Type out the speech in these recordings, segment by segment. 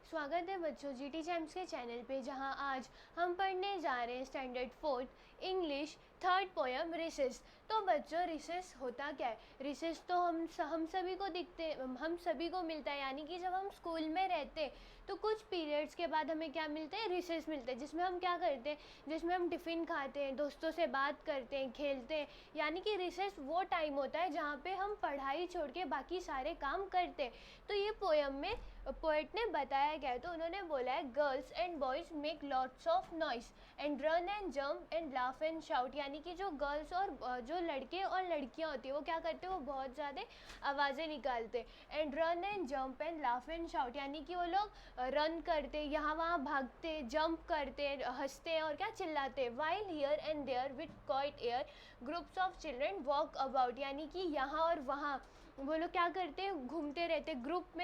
स्वागत है बच्चों जीटी चैम्प्स के चैनल पे, जहां आज हम पढ़ने जा रहे हैं standard 4 English third poem recess. तो बच्चों, रिसेस होता क्या है? रिसेस तो हम सभी को हम सभी को मिलता है, यानी कि जब हम स्कूल में रहते तो कुछ पीरियड्स के बाद हमें क्या मिलते हैं? रिसेस मिलते हैं, जिसमें हम क्या करते हैं? जिसमें हम टिफ़िन खाते हैं, दोस्तों से बात करते हैं, खेलते हैं। यानी कि रिसेस वो टाइम होता है जहाँ पे हम पढ़ाई छोड़ के बाकी सारे काम करते हैं। तो ये पोएम में पोएट ने बताया गया है। तो उन्होंने बोला है, girls and boys make lots of noise and run and jump and laugh and shout. यानी कि जो गर्ल्स और जो लड़के और लड़कियां होती है वो क्या करते हैं? वो बहुत ज़्यादा आवाज़ें निकालते। And run and jump and laugh and shout, यानी कि वो लोग रन करते, यहाँ वहाँ भागते, जंप करते, हंसते और क्या चिल्लाते। While here and there with quieter groups of children walk about, यानी कि यहाँ और वहाँ वो लोग क्या करते हैं? घूमते रहते, ग्रुप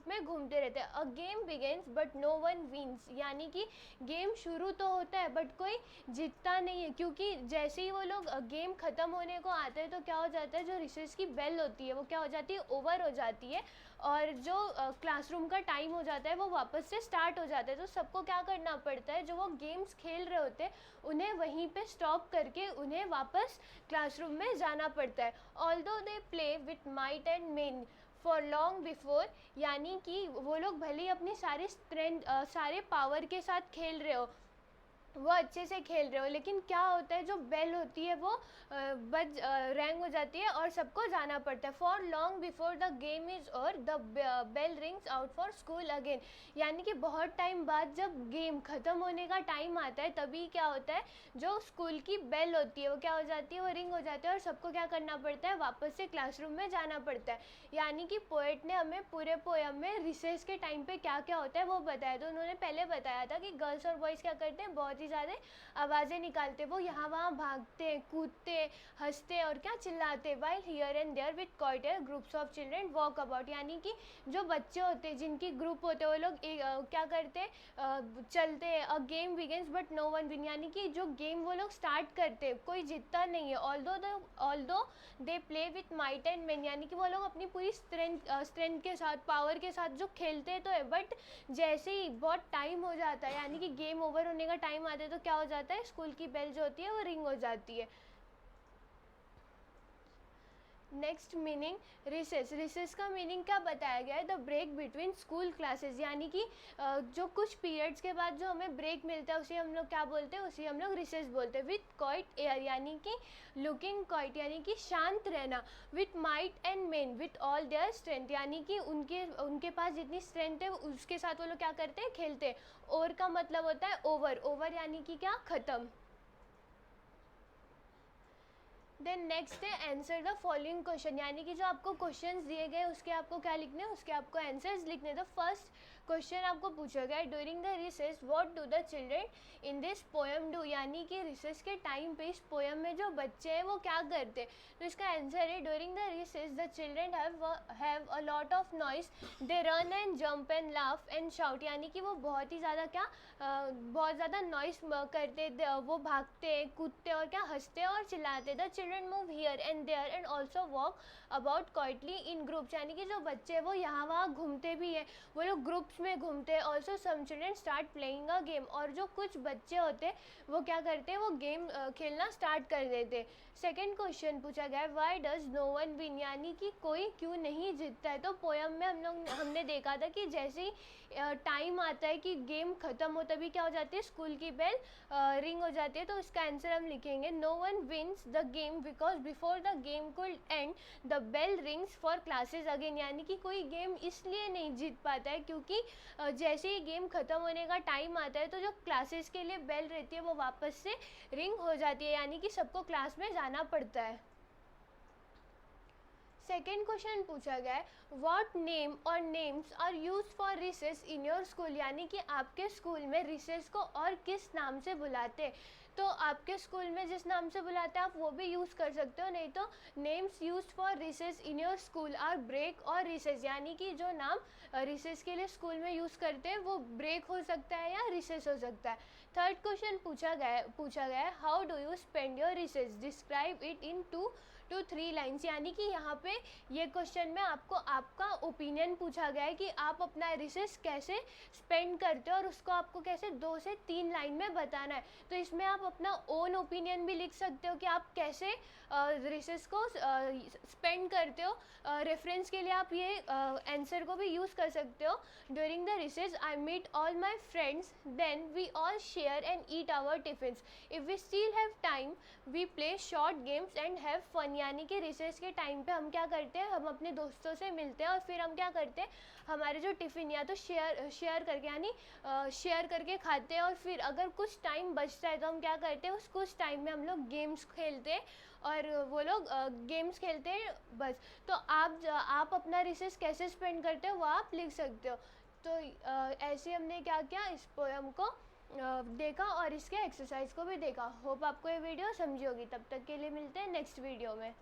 में घूमते रहते हैं। A game begins but no one wins, यानी कि गेम शुरू तो होता है बट कोई जीतता नहीं है, क्योंकि जैसे ही वो लोग गेम ख़त्म होने को आते हैं तो क्या हो जाता है? जो रिसेस की बेल होती है वो क्या हो जाती है? ओवर हो जाती है, और जो क्लासरूम का टाइम हो जाता है वो वापस से स्टार्ट हो जाता है। तो सबको क्या करना पड़ता है? जो वो गेम्स खेल रहे होते हैं उन्हें वहीं पे स्टॉप करके उन्हें वापस क्लासरूम में जाना पड़ता है। Although they play with might and main for long before, यानी कि वो लोग भले ही अपनी सारी स्ट्रेंथ सारे पावर के साथ खेल रहे हो, वो अच्छे से खेल रहे हो, लेकिन क्या होता है? जो बेल होती है वो रैंग हो जाती है और सबको जाना पड़ता है। For long before the game is o'er the bell rings out for school again, यानी कि बहुत टाइम बाद जब गेम ख़त्म होने का टाइम आता है तभी क्या होता है? जो स्कूल की बेल होती है वो क्या हो जाती है? वो रिंग हो जाती है और सबको क्या करना पड़ता है? वापस से क्लासरूम में जाना पड़ता है। यानी कि पोएट ने हमें पूरे पोएम में रिसेस के टाइम पे क्या क्या होता है वो बताया। तो उन्होंने पहले बताया था कि गर्ल्स और बॉयज़ क्या करते हैं? बहुत ही ज़्यादा आवाज़ें निकालते, वो यहाँ वहाँ भागते, कूदते, हंसते और क्या चिल्लाते। While here and there with quieter groups of children walk about, यानी कि जो बच्चे होते हैं जिनकी ग्रुप होते हैं वो लोग क्या करते? चलते। A game begins but no one win, यानी कि जो गेम वो लोग स्टार्ट करते कोई जीतता नहीं है। Although they play with might and main, यानी कि वो लोग अपनी पूरी स्ट्रेंथ के साथ, पावर के साथ जो खेलते तो है, बट जैसे ही बहुत टाइम हो जाता है, यानी कि गेम ओवर होने का टाइम आता है तो क्या हो जाता है? स्कूल की बेल जो होती है वो रिंग हो जाती है। Next meaning, recess. रिसेस का मीनिंग क्या बताया गया है? The break between school classes, यानी कि जो कुछ पीरियड्स के बाद जो हमें ब्रेक मिलता है उसे हम लोग क्या बोलते हैं? उसे हम लोग रिसेस बोलते हैं। विथ क्वाइट एयर, यानी कि लुकिंग क्वाइट, यानी कि शांत रहना। With might and main with all their strength, यानी कि उनके पास जितनी स्ट्रेंथ है उसके साथ वो लोग क्या करते हैं? खेलते हैं। और का मतलब होता है ओवर। ओवर यानी कि क्या? ख़त्म। देन नेक्स्ट है आंसर द फॉलोइंग क्वेश्चन, यानी कि जो आपको क्वेश्चंस दिए गए उसके आपको क्या लिखने हैं? उसके आपको आंसर्स लिखने हैं। तो फर्स्ट क्वेश्चन आपको पूछा गया है, during the recess what do the children in this poem do, यानी कि रिसेस के टाइम पे इस पोएम में जो बच्चे हैं वो क्या करते हैं? तो इसका आंसर है, during the recess the children have a lot of noise, they run and jump and laugh and shout, यानी कि वो बहुत ही ज़्यादा क्या बहुत ज़्यादा नॉइस करते, वो भागते, कूदते और क्या हंसते और चिल्लाते। The children move here and there and also walk about quietly in groups, यानी कि जो बच्चे वो यहाँ वहाँ घूमते भी हैं, वो लोग ग्रुप्स में घूमते हैं। Also some children start playing a game, और जो कुछ बच्चे होते हैं वो क्या करते हैं? वो गेम खेलना स्टार्ट कर देते। सेकेंड क्वेश्चन पूछा गया है, why does no one win, यानी कि कोई क्यों नहीं जीतता है? तो पोएम में हमने देखा था कि जैसे ही टाइम आता है कि गेम ख़त्म हो तभी क्या हो जाती है? स्कूल की बेल रिंग हो जाती है। तो इसका आंसर हम लिखेंगे, no one wins the game because before the game could end the bell rings for classes again, यानी कि कोई गेम इसलिए नहीं जीत पाता है क्योंकि जैसे ही गेम ख़त्म होने का टाइम आता है तो जो क्लासेस के लिए बेल रहती है वो वापस से रिंग हो जाती है, यानी कि सबको क्लास में जाना पड़ता है। सेकेंड क्वेश्चन पूछा गया है, व्हाट नेम और names are use for recess in your school, यानी कि आपके स्कूल में रिसेस को और किस नाम से बुलाते हैं? तो आपके स्कूल में जिस नाम से बुलाते हैं आप वो भी यूज़ कर सकते हो, नहीं तो names use for recess in your school are break और रिसेस, यानी कि जो नाम रिसेस के लिए स्कूल में यूज़ करते हैं वो ब्रेक हो सकता है या रिसेस हो सकता है। थर्ड क्वेश्चन पूछा गया है, how do you spend your recess, describe it in 2 3 lines, यानी कि यहाँ पे ये क्वेश्चन में आपको आपका ओपिनियन पूछा गया है कि आप अपना रिसेस कैसे स्पेंड करते हो और उसको आपको कैसे 2 से 3 लाइन में बताना है। तो इसमें आप अपना ओन ओपिनियन भी लिख सकते हो कि आप कैसे रिसेस को स्पेंड करते हो। रेफरेंस के लिए आप ये आंसर को भी यूज़ कर सकते हो। During the recess I meet all my friends, then we all share and eat our tiffins, if we still have time we play short games and have fun. यानी कि रिसेस के time पे हम क्या करते हैं, हम अपने दोस्तों से मिलते हैं और फिर हम क्या करते हैं, हमारे जो टिफ़िन या तो शेयर करके, यानी शेयर करके खाते हैं। और फिर अगर कुछ टाइम बचता है तो हम क्या करते हैं, उस कुछ टाइम में हम लोग गेम्स खेलते हैं और वो लोग गेम्स खेलते हैं बस। तो आप अपना रिसेस कैसे स्पेंड करते हो वो आप लिख सकते हो। तो ऐसे हमने क्या किया, इस पोएम को देखा और इसके एक्सरसाइज को भी देखा। होप आपको ये वीडियो समझी होगी। तब तक के लिए मिलते हैं नेक्स्ट वीडियो में।